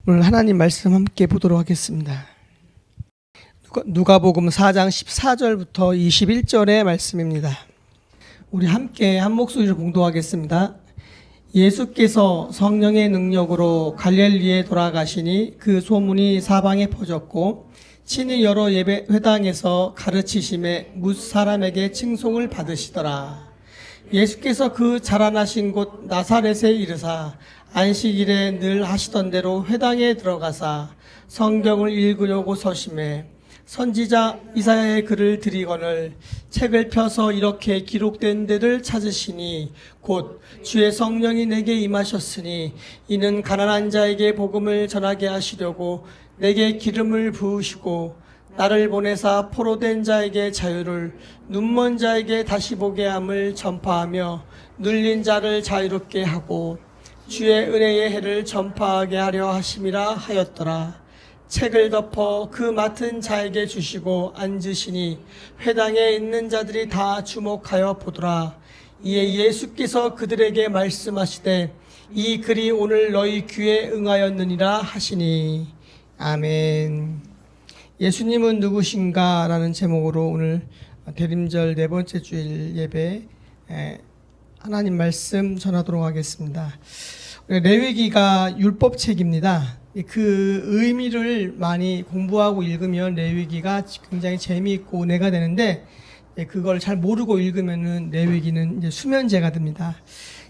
오늘 하나님 말씀 함께 보도록 하겠습니다. 누가복음 4장 14절부터 21절의 말씀입니다. 우리 함께 한 목소리로 봉독하겠습니다. 예수께서 성령의 능력으로 갈릴리에 돌아가시니 그 소문이 사방에 퍼졌고 친히 여러 예배 회당에서 가르치심에 뭇 사람에게 칭송을 받으시더라. 예수께서 그 자라나신 곳 나사렛에 이르사 안식일에 늘 하시던 대로 회당에 들어가사 성경을 읽으려고 서심해 선지자 이사야의 글을 들이거늘 책을 펴서 이렇게 기록된 데를 찾으시니 곧 주의 성령이 내게 임하셨으니 이는 가난한 자에게 복음을 전하게 하시려고 내게 기름을 부으시고 나를 보내사 포로된 자에게 자유를 눈먼 자에게 다시 보게 함을 전파하며 눌린 자를 자유롭게 하고 주의 은혜의 해를 전파하게 하려 하심이라 하였더라. 책을 덮어 그 맡은 자에게 주시고 앉으시니 회당에 있는 자들이 다 주목하여 보더라. 이에 예수께서 그들에게 말씀하시되 이 글이 오늘 너희 귀에 응하였느니라 하시니. 아멘. 예수님은 누구신가? 라는 제목으로 오늘 대림절 네 번째 주일 예배 하나님 말씀 전하도록 하겠습니다. 레위기가 율법책입니다. 그 의미를 많이 공부하고 읽으면 레위기가 굉장히 재미있고 은혜가 되는데 그걸 잘 모르고 읽으면은 레위기는 이제 수면제가 됩니다.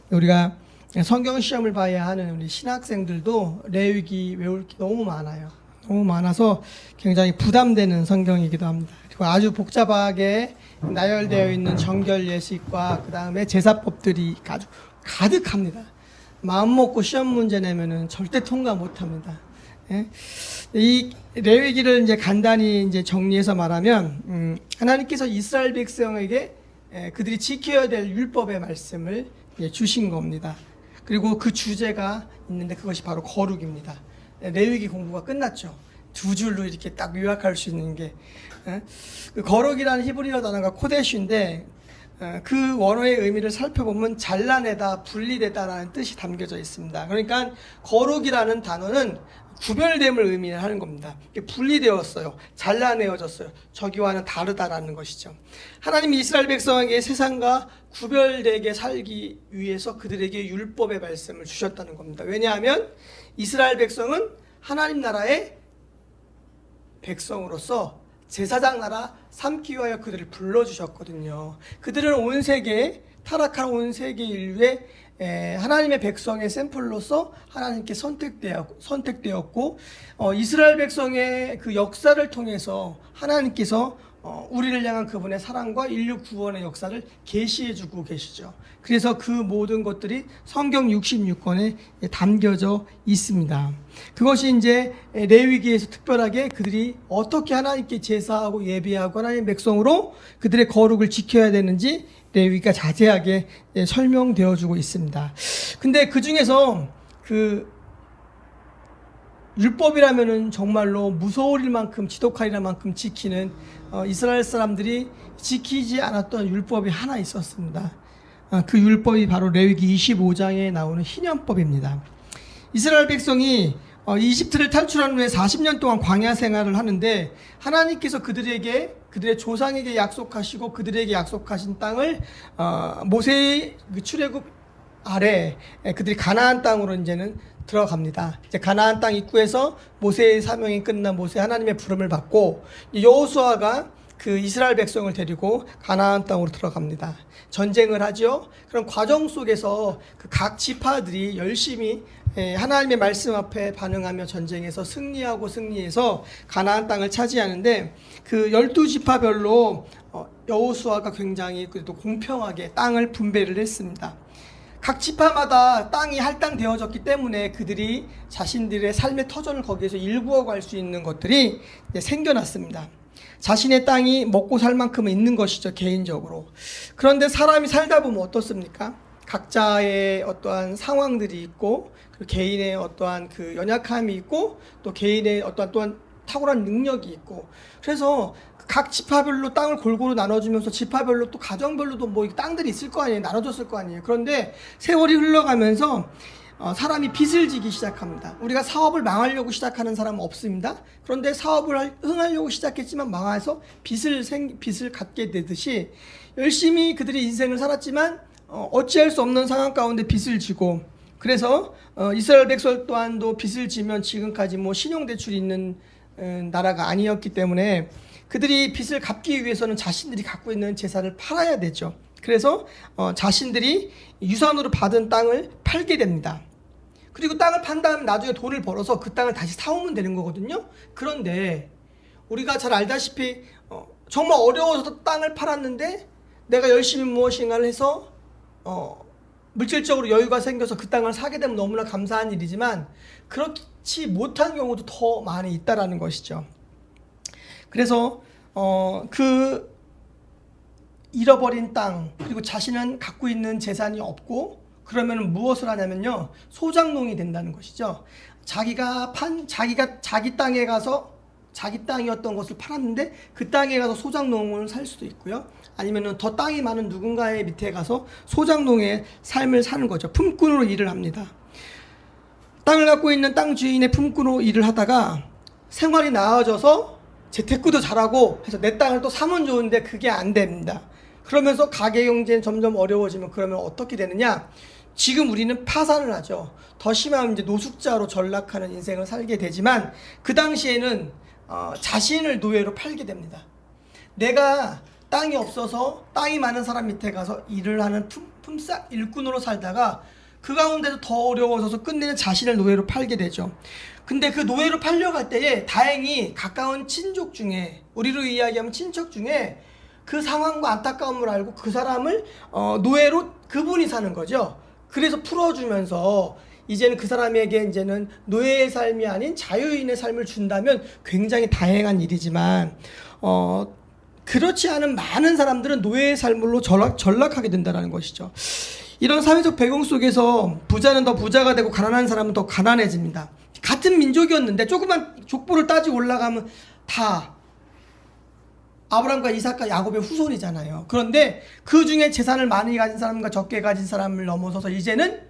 우리가 성경 시험을 봐야 하는 우리 신학생들도 레위기 외울 게 너무 많아요. 너무 많아서 굉장히 부담되는 성경이기도 합니다. 그리고 아주 복잡하게 나열되어 있는 정결 예식과 그 다음에 제사법들이 아주 가득합니다. 마음 먹고 시험 문제 내면은 절대 통과 못 합니다. 예? 이 레위기를 이제 간단히 이제 정리해서 말하면, 하나님께서 이스라엘 백성에게 그들이 지켜야 될 율법의 말씀을 주신 겁니다. 그리고 그 주제가 있는데 그것이 바로 거룩입니다. 레위기 공부가 끝났죠. 두 줄로 이렇게 딱 요약할 수 있는 게, 그 거룩이라는 히브리어 단어가 코데시인데 그 원어의 의미를 살펴보면 잘라내다, 분리되다라는 뜻이 담겨져 있습니다. 그러니까 거룩이라는 단어는 구별됨을 의미하는 겁니다. 분리되었어요. 잘라내어졌어요. 저기와는 다르다라는 것이죠. 하나님이 이스라엘 백성에게 세상과 구별되게 살기 위해서 그들에게 율법의 말씀을 주셨다는 겁니다. 왜냐하면 이스라엘 백성은 하나님 나라의 백성으로서 제사장 나라 삼기 위하여 그들을 불러주셨거든요. 그들은 온 세계, 타락한 온 세계 인류의 하나님의 백성의 샘플로서 하나님께 선택되었고 이스라엘 백성의 그 역사를 통해서 하나님께서 우리를 향한 그분의 사랑과 인류 구원의 역사를 계시해주고 계시죠. 그래서 그 모든 것들이 성경 66권에 담겨져 있습니다. 그것이 이제 레위기에서 특별하게 그들이 어떻게 하나님께 제사하고 예배하고 하나님의 백성으로 그들의 거룩을 지켜야 되는지 레위기가 자세하게 설명되어 주고 있습니다. 근데 그 중에서 그 율법이라면은 정말로 무서울 만큼 지독할 만큼 지키는 이스라엘 사람들이 지키지 않았던 율법이 하나 있었습니다. 그 율법이 바로 레위기 25장에 나오는 희년법입니다. 이스라엘 백성이 이집트를 탈출한 후에 40년 동안 광야 생활을 하는데 하나님께서 그들에게 그들의 조상에게 약속하시고 그들에게 약속하신 땅을 모세의 출애굽 아래 그들이 가나안 땅으로 이제는 들어갑니다. 이제 가나안 땅 입구에서 모세의 사명이 끝난 모세 하나님의 부름을 받고 여호수아가 그 이스라엘 백성을 데리고 가나안 땅으로 들어갑니다. 전쟁을 하죠. 그런 과정 속에서 그 각 지파들이 열심히 하나님의 말씀 앞에 반응하며 전쟁에서 승리해서 가나안 땅을 차지하는데 그 12지파별로 여호수아가 굉장히 그래도 공평하게 땅을 분배를 했습니다. 각 지파마다 땅이 할당되어졌기 때문에 그들이 자신들의 삶의 터전을 거기에서 일구어 갈 수 있는 것들이 생겨났습니다. 자신의 땅이 먹고 살 만큼은 있는 것이죠, 개인적으로. 그런데 사람이 살다 보면 어떻습니까? 각자의 어떠한 상황들이 있고, 개인의 어떠한 그 연약함이 있고, 또 개인의 어떠한 또한 탁월한 능력이 있고, 그래서 각 지파별로 땅을 골고루 나눠주면서 지파별로 또 가정별로도 뭐 땅들이 있을 거 아니에요. 나눠줬을 거 아니에요. 그런데 세월이 흘러가면서 사람이 빚을 지기 시작합니다. 우리가 사업을 망하려고 시작하는 사람은 없습니다. 그런데 사업을 흥하려고 시작했지만 망해서 빚을 갖게 되듯이 열심히 그들이 인생을 살았지만 어찌할 수 없는 상황 가운데 빚을 지고, 그래서 이스라엘 백성 또한도 빚을 지면 지금까지 뭐 신용대출이 있는 나라가 아니었기 때문에 그들이 빚을 갚기 위해서는 자신들이 갖고 있는 재산을 팔아야 되죠. 그래서 자신들이 유산으로 받은 땅을 팔게 됩니다. 그리고 땅을 판 다음에 나중에 돈을 벌어서 그 땅을 다시 사오면 되는 거거든요. 그런데 우리가 잘 알다시피 정말 어려워서 땅을 팔았는데 내가 열심히 무엇인가를 해서 물질적으로 여유가 생겨서 그 땅을 사게 되면 너무나 감사한 일이지만 그렇지 못한 경우도 더 많이 있다라는 것이죠. 그래서 그 잃어버린 땅, 그리고 자신은 갖고 있는 재산이 없고, 그러면 무엇을 하냐면요, 소장농이 된다는 것이죠. 자기 땅에 가서 자기 땅이었던 것을 팔았는데 그 땅에 가서 소장농을 살 수도 있고요, 아니면은 더 땅이 많은 누군가의 밑에 가서 소장농의 삶을 사는 거죠. 품꾼으로 일을 합니다. 땅을 갖고 있는 땅 주인의 품꾼으로 일을 하다가 생활이 나아져서 재테크도 잘하고 해서 내 땅을 또 사면 좋은데 그게 안 됩니다. 그러면서 가계 경제는 점점 어려워지면 그러면 어떻게 되느냐? 지금 우리는 파산을 하죠. 더 심하면 이제 노숙자로 전락하는 인생을 살게 되지만 그 당시에는 자신을 노예로 팔게 됩니다. 내가 땅이 없어서 땅이 많은 사람 밑에 가서 일을 하는 품삯 일꾼으로 살다가 그 가운데도 더 어려워져서 끝내는 자신을 노예로 팔게 되죠. 근데 그 노예로 팔려갈 때에 다행히 가까운 친족 중에, 우리로 이야기하면 친척 중에 그 상황과 안타까움을 알고 그 사람을 노예로 그분이 사는 거죠. 그래서 풀어주면서 이제는 그 사람에게 이제는 노예의 삶이 아닌 자유인의 삶을 준다면 굉장히 다행한 일이지만 그렇지 않은 많은 사람들은 노예의 삶으로 전락하게 된다는 것이죠. 이런 사회적 배경 속에서 부자는 더 부자가 되고 가난한 사람은 더 가난해집니다. 같은 민족이었는데 조그만 족보를 따지고 올라가면 다 아브라함과 이삭과 야곱의 후손이잖아요. 그런데 그 중에 재산을 많이 가진 사람과 적게 가진 사람을 넘어서서 이제는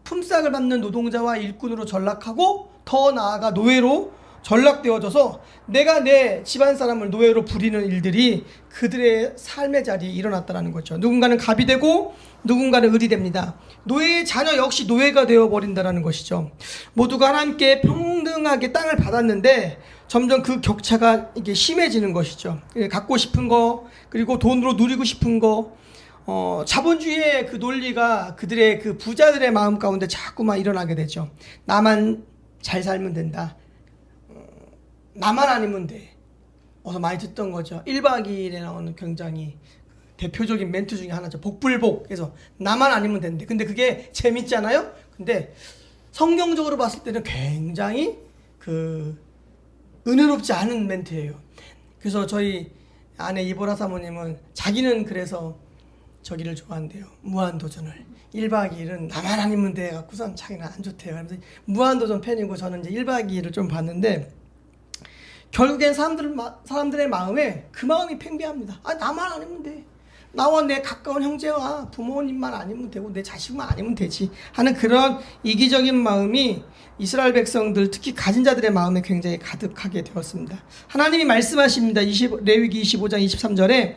품삯을 받는 노동자와 일꾼으로 전락하고 더 나아가 노예로 전락되어져서 내가 내 집안 사람을 노예로 부리는 일들이 그들의 삶의 자리에 일어났다는 거죠. 누군가는 갑이 되고 누군가는 을이 됩니다. 노예의 자녀 역시 노예가 되어버린다는 것이죠. 모두가 하나님께 평등하게 땅을 받았는데 점점 그 격차가 이게 심해지는 것이죠. 갖고 싶은 거, 그리고 돈으로 누리고 싶은 거, 자본주의의 그 논리가 그들의 그 부자들의 마음 가운데 자꾸만 일어나게 되죠. 나만 잘 살면 된다. 나만 아니면 돼. 어서 많이 듣던 거죠. 1박 2일에 나오는 굉장히 대표적인 멘트 중에 하나죠. 복불복. 그래서 나만 아니면 된대. 근데 그게 재밌잖아요. 근데 성경적으로 봤을 때는 굉장히 은혜롭지 않은 멘트예요. 그래서 저희 아내 이보라 사모님은 자기는 그래서 저기를 좋아한대요. 무한도전을. 1박 2일은 나만 아니면 돼 갖고선 자기는 안 좋대요. 그래서 무한도전 팬이고 저는 이제 1박 2일을 좀 봤는데 결국엔 사람들의 마음에 그 마음이 팽배합니다. 나만 아니면 돼. 나와 내 가까운 형제와 부모님만 아니면 되고 내 자식만 아니면 되지 하는 그런 이기적인 마음이 이스라엘 백성들, 특히 가진 자들의 마음에 굉장히 가득하게 되었습니다. 하나님이 말씀하십니다. 레위기 25장 23절에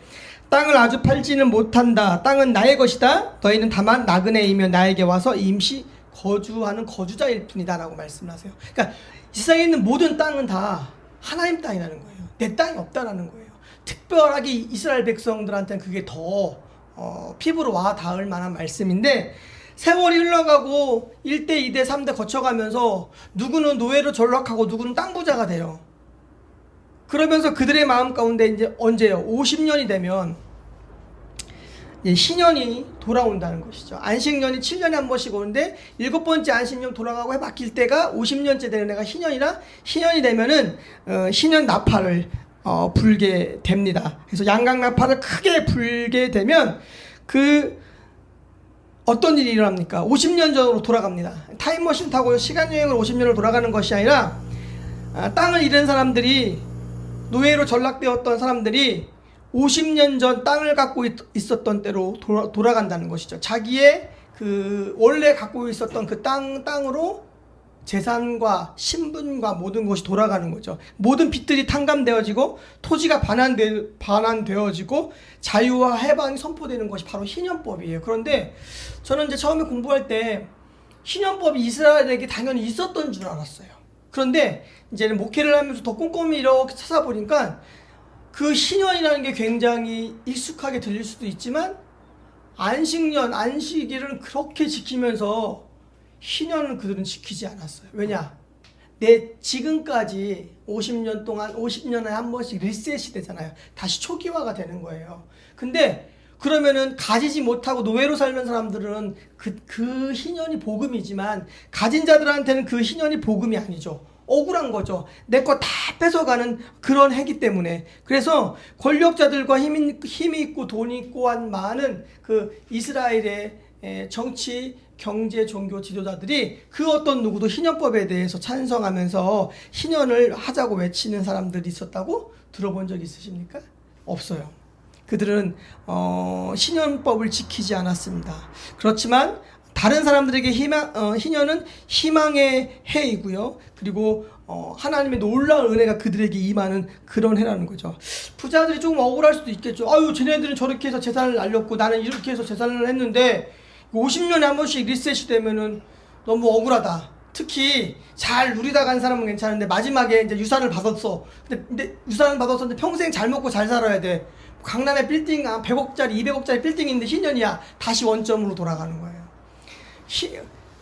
땅을 아주 팔지는 못한다. 땅은 나의 것이다. 너희는 다만 나그네이며 나에게 와서 임시 거주하는 거주자일 뿐이다 라고 말씀을 하세요. 그러니까 이 세상에 있는 모든 땅은 다 하나님 땅이라는 거예요. 내 땅이 없다라는 거예요. 특별하게 이스라엘 백성들한테는 그게 더 피부로 와 닿을 만한 말씀인데, 세월이 흘러가고 1대, 2대, 3대 거쳐가면서 누구는 노예로 전락하고 누구는 땅 부자가 돼요. 그러면서 그들의 마음 가운데 이제 언제요? 50년이 되면 신년이 돌아온다는 것이죠. 안식년이 7년에 한 번씩 오는데 7번째 안식년 돌아가고 해 바뀔 때가 50년째 되는 애가 신년이 되면은 신년 나팔을 불게 됩니다. 그래서 양각 나팔을 크게 불게 되면 어떤 일이 일어납니까? 50년 전으로 돌아갑니다. 타임머신 타고 시간여행을 50년을 돌아가는 것이 아니라 땅을 잃은 사람들이, 노예로 전락되었던 사람들이 50년 전 땅을 갖고 있었던 때로 돌아간다는 것이죠. 자기의 그 원래 갖고 있었던 그 땅으로 재산과 신분과 모든 것이 돌아가는 거죠. 모든 빚들이 탕감되어지고 토지가 반환되어지고 자유와 해방이 선포되는 것이 바로 희년법이에요. 그런데 저는 이제 처음에 공부할 때 희년법이 이스라엘에게 당연히 있었던 줄 알았어요. 그런데 이제는 목회를 하면서 더 꼼꼼히 이렇게 찾아보니까 그 희년이라는 게 굉장히 익숙하게 들릴 수도 있지만 안식년, 안식일은 그렇게 지키면서 희년은 그들은 지키지 않았어요. 왜냐? 내 지금까지 50년 동안 50년에 한 번씩 리셋이 되잖아요. 다시 초기화가 되는 거예요. 근데 그러면은 가지지 못하고 노예로 살는 사람들은 그 희년이 복음이지만 가진 자들한테는 그 희년이 복음이 아니죠. 억울한 거죠. 내 거 다 뺏어가는 그런 해기 때문에. 그래서 권력자들과 힘이 있고 돈이 있고 한 많은 그 이스라엘의 정치, 경제, 종교 지도자들이 그 어떤 누구도 희년법에 대해서 찬성하면서 희년을 하자고 외치는 사람들이 있었다고 들어본 적 있으십니까? 없어요. 그들은 희년법을 지키지 않았습니다. 그렇지만 다른 사람들에게 희년은 희망의 해이고요. 그리고 하나님의 놀라운 은혜가 그들에게 임하는 그런 해라는 거죠. 부자들이 조금 억울할 수도 있겠죠. 아유, 쟤네들은 저렇게 해서 재산을 날렸고 나는 이렇게 해서 재산을 했는데 50년에 한 번씩 리셋이 되면은 너무 억울하다. 특히 잘 누리다 간 사람은 괜찮은데 마지막에 이제 유산을 받았어. 근데 유산을 받았었는데 평생 잘 먹고 잘 살아야 돼. 강남에 빌딩 100억짜리, 200억짜리 빌딩인데 희년이야. 다시 원점으로 돌아가는 거예요.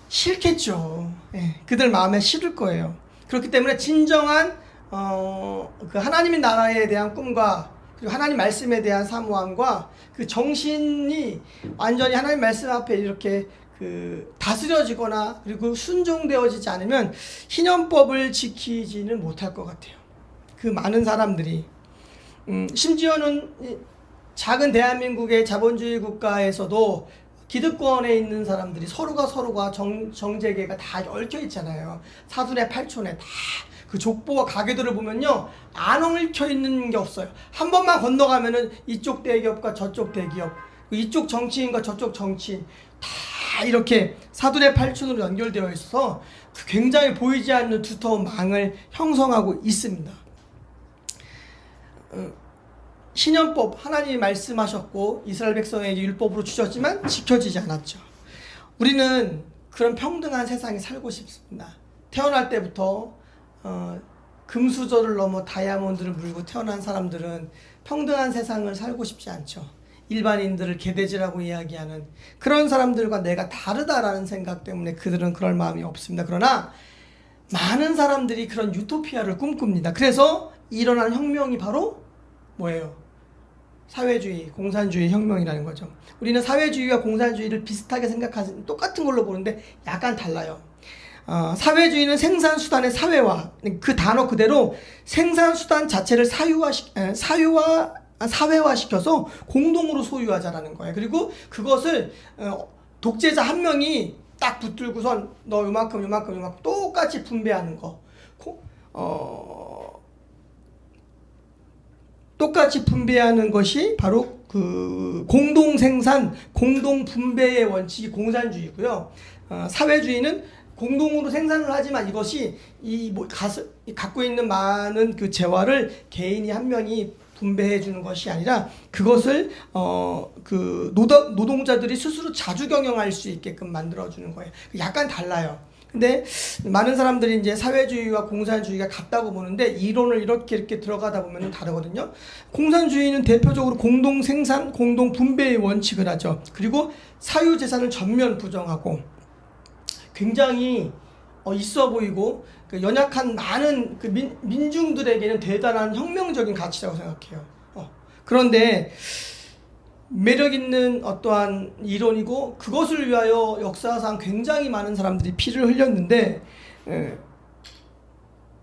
싫겠죠. 예, 그들 마음에 싫을 거예요. 그렇기 때문에 진정한 그 하나님의 나라에 대한 꿈과 그리고 하나님 말씀에 대한 사모함과 그 정신이 완전히 하나님 말씀 앞에 이렇게 그 다스려지거나 그리고 순종되어지지 않으면 희년법을 지키지는 못할 것 같아요. 그 많은 사람들이 심지어는 작은 대한민국의 자본주의 국가에서도 기득권에 있는 사람들이 서로가 정재계가 다 얽혀 있잖아요. 사돈의 팔촌에 다 그 족보와 가계도를 보면요 안 얽혀 있는 게 없어요. 한 번만 건너가면은 이쪽 대기업과 저쪽 대기업, 이쪽 정치인과 저쪽 정치인 다 이렇게 사돈의 팔촌으로 연결되어 있어서 굉장히 보이지 않는 두터운 망을 형성하고 있습니다. 희년법 하나님이 말씀하셨고 이스라엘 백성에게 율법으로 주셨지만 지켜지지 않았죠. 우리는 그런 평등한 세상에 살고 싶습니다. 태어날 때부터 금수저를 넘어 다이아몬드를 물고 태어난 사람들은 평등한 세상을 살고 싶지 않죠. 일반인들을 개돼지라고 이야기하는 그런 사람들과 내가 다르다라는 생각 때문에 그들은 그럴 마음이 없습니다. 그러나 많은 사람들이 그런 유토피아를 꿈꿉니다. 그래서 일어난 혁명이 바로 뭐예요? 사회주의, 공산주의 혁명이라는 거죠. 우리는 사회주의와 공산주의를 비슷하게 생각하는 똑같은 걸로 보는데 약간 달라요. 사회주의는 생산수단의 사회화, 그 단어 그대로 생산수단 자체를 사회화시켜서 공동으로 소유하자라는 거예요. 그리고 그것을 독재자 한 명이 딱 붙들고선 너 요만큼 똑같이 분배하는 거. 똑같이 분배하는 것이 바로 그 공동생산, 공동분배의 원칙이 공산주의고요. 사회주의는 공동으로 생산을 하지만 이것이 갖고 있는 많은 그 재화를 개인이 한 명이 분배해 주는 것이 아니라 그것을 그 노동자들이 스스로 자주 경영할 수 있게끔 만들어 주는 거예요. 약간 달라요. 근데 많은 사람들이 이제 사회주의와 공산주의가 같다고 보는데 이론을 이렇게 들어가다 보면 다르거든요. 공산주의는 대표적으로 공동 생산, 공동 분배의 원칙을 하죠. 그리고 사유 재산을 전면 부정하고 굉장히 있어 보이고 그 연약한 많은 그 민중들에게는 대단한 혁명적인 가치라고 생각해요. 그런데 매력 있는 어떠한 이론이고 그것을 위하여 역사상 굉장히 많은 사람들이 피를 흘렸는데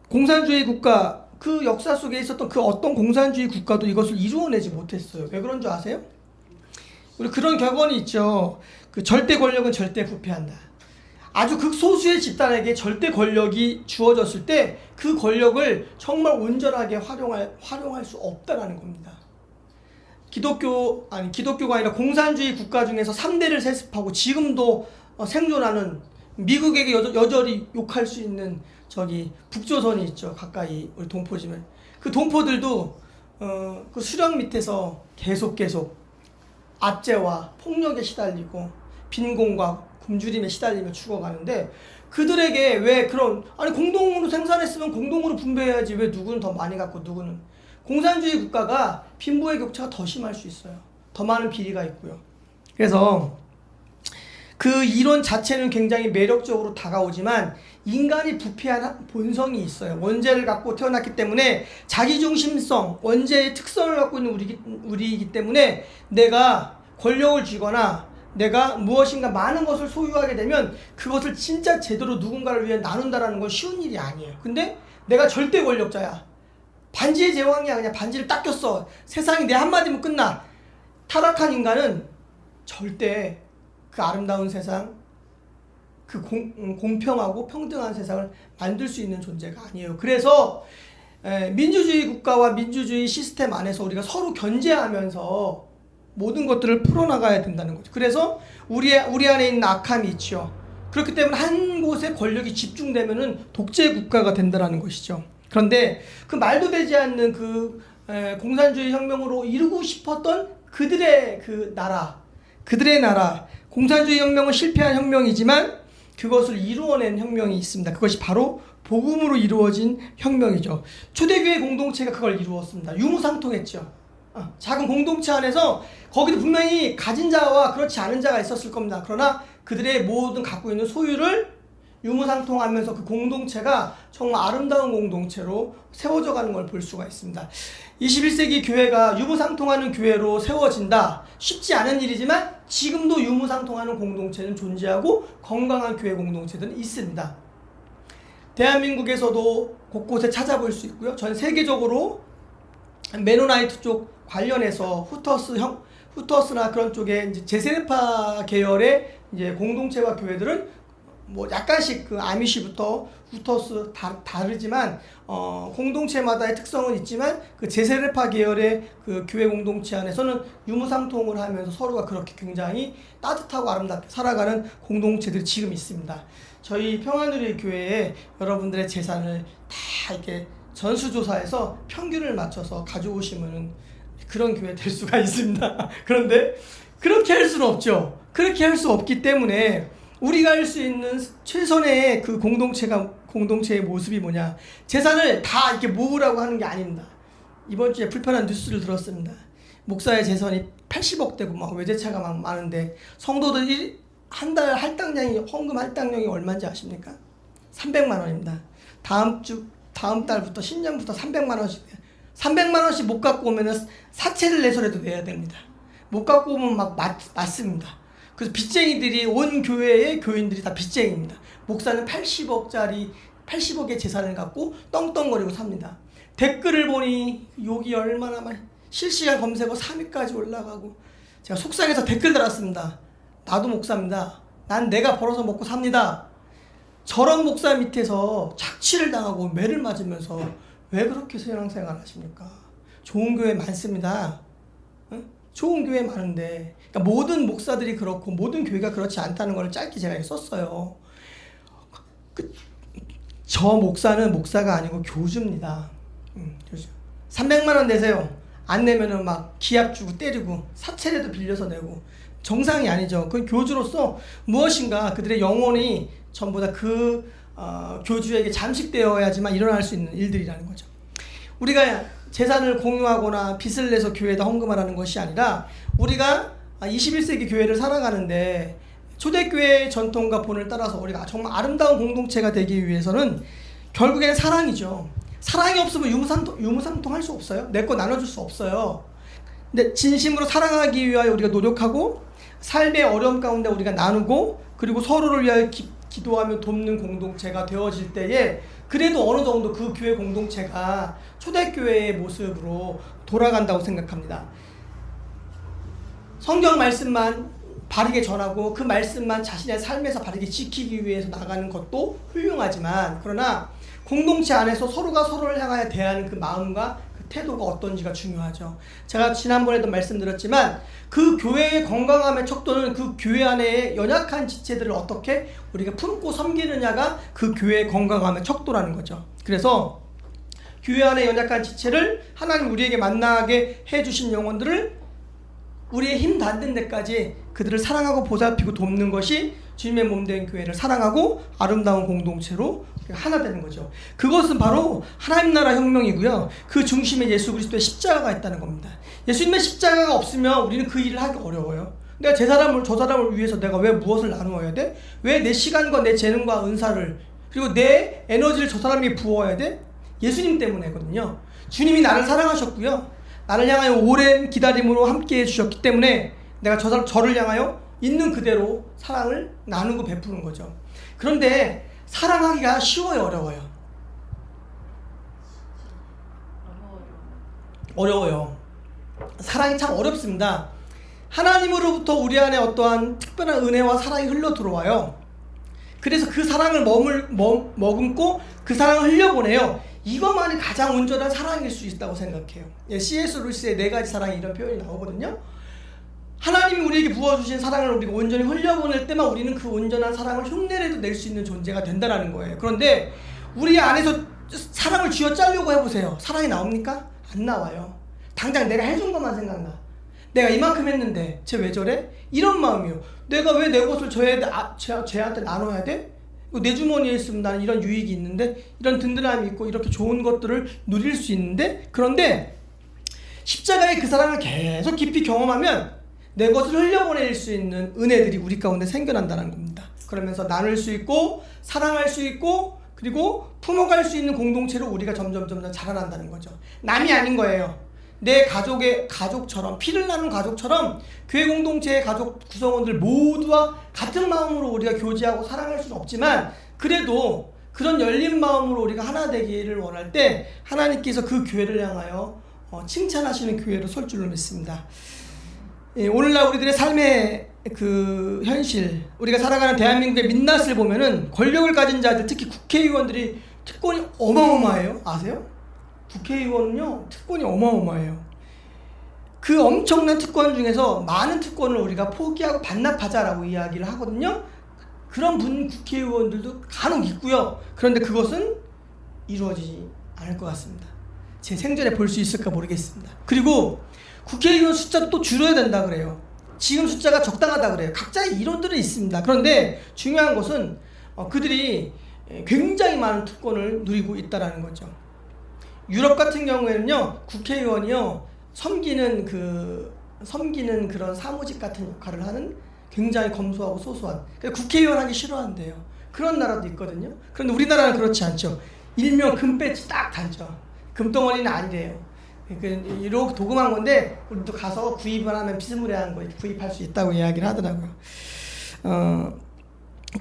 공산주의 국가 그 역사 속에 있었던 그 어떤 공산주의 국가도 이것을 이루어내지 못했어요. 왜 그런 줄 아세요? 우리 그런 격언이 있죠. 그 절대 권력은 절대 부패한다. 아주 극소수의 집단에게 절대 권력이 주어졌을 때 그 권력을 정말 온전하게 활용할 수 없다라는 겁니다. 기독교가 아니라 공산주의 국가 중에서 3대를 세습하고 지금도 생존하는 미국에게 여전히 욕할 수 있는 저기 북조선이 있죠. 가까이 우리 동포지면 그 동포들도 그 수령 밑에서 계속 압제와 폭력에 시달리고 빈곤과 굶주림에 시달리며 죽어가는데 그들에게 왜 그런 공동으로 생산했으면 공동으로 분배해야지 왜 누구는 더 많이 갖고 누구는 공산주의 국가가 빈부의 격차가 더 심할 수 있어요. 더 많은 비리가 있고요. 그래서 그 이론 자체는 굉장히 매력적으로 다가오지만 인간이 부패한 본성이 있어요. 원죄를 갖고 태어났기 때문에 자기중심성, 원죄의 특성을 갖고 있는 우리이기 때문에 내가 권력을 쥐거나 내가 무엇인가 많은 것을 소유하게 되면 그것을 진짜 제대로 누군가를 위해 나눈다라는 건 쉬운 일이 아니에요. 근데 내가 절대 권력자야. 반지의 제왕이야. 그냥 반지를 딱 꼈어. 세상이 내 한마디면 끝나. 타락한 인간은 절대 그 아름다운 세상, 그 공평하고 평등한 세상을 만들 수 있는 존재가 아니에요. 그래서 민주주의 국가와 민주주의 시스템 안에서 우리가 서로 견제하면서 모든 것들을 풀어나가야 된다는 거죠. 그래서 우리 안에 있는 악함이 있죠. 그렇기 때문에 한 곳에 권력이 집중되면은 독재 국가가 된다는 것이죠. 그런데 그 말도 되지 않는 그 공산주의 혁명으로 이루고 싶었던 그들의 나라, 공산주의 혁명은 실패한 혁명이지만 그것을 이루어낸 혁명이 있습니다. 그것이 바로 복음으로 이루어진 혁명이죠. 초대교회 공동체가 그걸 이루었습니다. 유무상통했죠. 작은 공동체 안에서 거기도 분명히 가진 자와 그렇지 않은 자가 있었을 겁니다. 그러나 그들의 모든 갖고 있는 소유를 유무상통하면서 그 공동체가 정말 아름다운 공동체로 세워져 가는 걸 볼 수가 있습니다. 21세기 교회가 유무상통하는 교회로 세워진다. 쉽지 않은 일이지만 지금도 유무상통하는 공동체는 존재하고 건강한 교회 공동체들은 있습니다. 대한민국에서도 곳곳에 찾아볼 수 있고요. 전 세계적으로 메노나이트 쪽 관련해서 후터스나 그런 쪽에 이제 제세례파 계열의 이제 공동체와 교회들은 뭐 약간씩 그 아미시부터 후터스 다르지만 공동체마다의 특성은 있지만 그 제세례파 계열의 그 교회 공동체 안에서는 유무상통을 하면서 서로가 그렇게 굉장히 따뜻하고 아름답게 살아가는 공동체들이 지금 있습니다. 저희 평안누리 교회에 여러분들의 재산을 다 이렇게 전수조사해서 평균을 맞춰서 가져오시면 그런 교회 될 수가 있습니다. 그런데 그렇게 할 수는 없죠. 그렇게 할 수 없기 때문에 우리가 할 수 있는 최선의 그 공동체의 모습이 뭐냐. 재산을 다 이렇게 모으라고 하는 게 아닙니다. 이번 주에 불편한 뉴스를 들었습니다. 목사의 재산이 80억 되고 막 외제차가 막 많은데 성도들 한 달 헌금 할당량이 얼마인지 아십니까? 300만 원입니다. 다음 달부터 신년부터 300만 원씩 300만 원씩 못 갖고 오면은 사채를 내서라도 내야 됩니다. 못 갖고 오면 막 맞습니다. 그래서 빚쟁이들이 온 교회의 교인들이 다 빚쟁이입니다. 목사는 80억의 재산을 갖고 떵떵거리고 삽니다. 댓글을 보니 욕이 얼마나 많이 실시간 검색어 3위까지 올라가고 제가 속상해서 댓글 달았습니다. 나도 목사입니다. 난 내가 벌어서 먹고 삽니다. 저런 목사 밑에서 착취를 당하고 매를 맞으면서 왜 그렇게 신앙생활 하십니까? 좋은 교회 많습니다. 응? 좋은 교회 많은데 그러니까 모든 목사들이 그렇고 모든 교회가 그렇지 않다는 걸 짧게 제가 썼어요. 저 목사는 목사가 아니고 교주입니다. 교주. 300만 원 내세요. 안 내면은 막 기합 주고 때리고 사채라도 빌려서 내고 정상이 아니죠. 그건 교주로서 무엇인가 그들의 영혼이 전부 다 그 교주에게 잠식되어야지만 일어날 수 있는 일들이라는 거죠. 우리가 재산을 공유하거나 빚을 내서 교회에다 헌금하라는 것이 아니라 우리가 21세기 교회를 살아가는데 초대교회의 전통과 본을 따라서 우리가 정말 아름다운 공동체가 되기 위해서는 결국에는 사랑이죠. 사랑이 없으면 유무상통할 수 없어요. 내 거 나눠줄 수 없어요. 근데 진심으로 사랑하기 위하여 우리가 노력하고 삶의 어려움 가운데 우리가 나누고 그리고 서로를 위하여 기도하며 돕는 공동체가 되어질 때에 그래도 어느 정도 그 교회 공동체가 초대교회의 모습으로 돌아간다고 생각합니다. 성경 말씀만 바르게 전하고 그 말씀만 자신의 삶에서 바르게 지키기 위해서 나가는 것도 훌륭하지만 그러나 공동체 안에서 서로가 서로를 향하여 대하는 그 마음과 그 태도가 어떤지가 중요하죠. 제가 지난번에도 말씀드렸지만 그 교회의 건강함의 척도는 그 교회 안에 연약한 지체들을 어떻게 우리가 품고 섬기느냐가 그 교회의 건강함의 척도라는 거죠. 그래서 교회 안에 연약한 지체를 하나님 우리에게 만나게 해주신 영혼들을 우리의 힘 닿는 데까지 그들을 사랑하고 보살피고 돕는 것이 주님의 몸된 교회를 사랑하고 아름다운 공동체로 하나 되는 거죠. 그것은 바로 하나님 나라 혁명이고요. 그 중심에 예수 그리스도의 십자가가 있다는 겁니다. 예수님의 십자가가 없으면 우리는 그 일을 하기 어려워요. 내가 제 사람을 저 사람을 위해서 내가 왜 무엇을 나누어야 돼? 왜 내 시간과 내 재능과 은사를 그리고 내 에너지를 저 사람에게 부어야 돼? 예수님 때문에거든요. 주님이 나를 사랑하셨고요. 나를 향하여 오랜 기다림으로 함께 해주셨기 때문에 내가 저를 향하여 있는 그대로 사랑을 나누고 베푸는 거죠. 그런데 사랑하기가 쉬워요, 어려워요? 어려워요. 사랑이 참 어렵습니다. 하나님으로부터 우리 안에 어떠한 특별한 은혜와 사랑이 흘러 들어와요. 그래서 그 사랑을 머금고 그 사랑을 흘려보내요. 이것만이 가장 온전한 사랑일 수 있다고 생각해요. C.S. 루이스의 4가지 사랑 이런 표현이 나오거든요. 하나님이 우리에게 부어주신 사랑을 우리가 온전히 흘려보낼 때만 우리는 그 온전한 사랑을 흉내내도 낼 수 있는 존재가 된다는 거예요. 그런데 우리 안에서 사랑을 쥐어짜려고 해보세요. 사랑이 나옵니까? 안 나와요. 당장 내가 해준 것만 생각나. 내가 이만큼 했는데 쟤 왜 저래? 이런 마음이요. 내가 왜 내 것을 쟤한테 나눠야 돼? 내 주머니에 있으면 나는 이런 유익이 있는데 이런 든든함이 있고 이렇게 좋은 것들을 누릴 수 있는데 그런데 십자가의 그 사랑을 계속 깊이 경험하면 내 것을 흘려보낼 수 있는 은혜들이 우리 가운데 생겨난다는 겁니다. 그러면서 나눌 수 있고 사랑할 수 있고 그리고 품어갈 수 있는 공동체로 우리가 점점 자라난다는 거죠. 남이 아닌 거예요. 내 가족의 가족처럼 피를 나눈 가족처럼 교회 공동체의 가족 구성원들 모두와 같은 마음으로 우리가 교제하고 사랑할 수는 없지만 그래도 그런 열린 마음으로 우리가 하나 되기를 원할 때 하나님께서 그 교회를 향하여 칭찬하시는 교회로 설 줄로 믿습니다. 오늘날 우리들의 삶의 그 현실, 우리가 살아가는 대한민국의 민낯을 보면은 권력을 가진 자들, 특히 국회의원들이 특권이 어마어마해요. 아세요? 국회의원은요, 특권이 어마어마해요. 그 엄청난 특권 중에서 많은 특권을 우리가 포기하고 반납하자라고 이야기를 하거든요. 그런 국회의원들도 간혹 있고요. 그런데 그것은 이루어지지 않을 것 같습니다. 제 생전에 볼 수 있을까 모르겠습니다. 그리고 국회의원 숫자도 또 줄여야 된다 그래요. 지금 숫자가 적당하다 그래요. 각자의 이론들은 있습니다. 그런데 중요한 것은 그들이 굉장히 많은 특권을 누리고 있다는 거죠. 유럽 같은 경우에는요, 국회의원이요, 섬기는 그런 사무직 같은 역할을 하는 굉장히 검소하고 소소한, 국회의원 하기 싫어한대요. 그런 나라도 있거든요. 그런데 우리나라는 그렇지 않죠. 일명 금배지 딱 달죠. 금덩어리는 아니래요. 이렇게 도금한 건데 우리도 가서 구입을 하면 비스무리한 거 구입할 수 있다고 이야기를 하더라고요.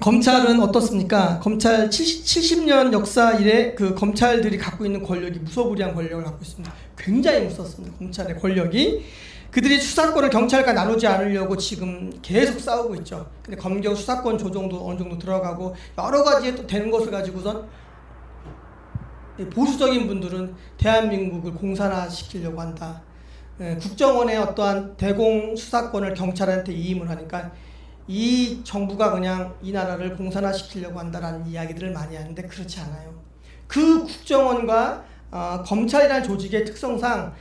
검찰은 어떻습니까? 검찰 70년 역사 이래 그 검찰들이 갖고 있는 권력이 무소불위한 권력을 갖고 있습니다. 굉장히 무섭습니다. 검찰의 권력이. 그들이 수사권을 경찰과 나누지 않으려고 지금 계속 싸우고 있죠. 근데 검경 수사권 조정도 어느 정도 들어가고 여러 가지 또 되는 것을 가지고선 보수적인 분들은 대한민국을 공산화시키려고 한다. 국정원의 어떠한 대공 수사권을 경찰한테 이임을 하니까 이 정부가 그냥 이 나라를 공산화시키려고 한다라는 이야기들을 많이 하는데 그렇지 않아요. 그 국정원과 검찰이라는 조직의 특성상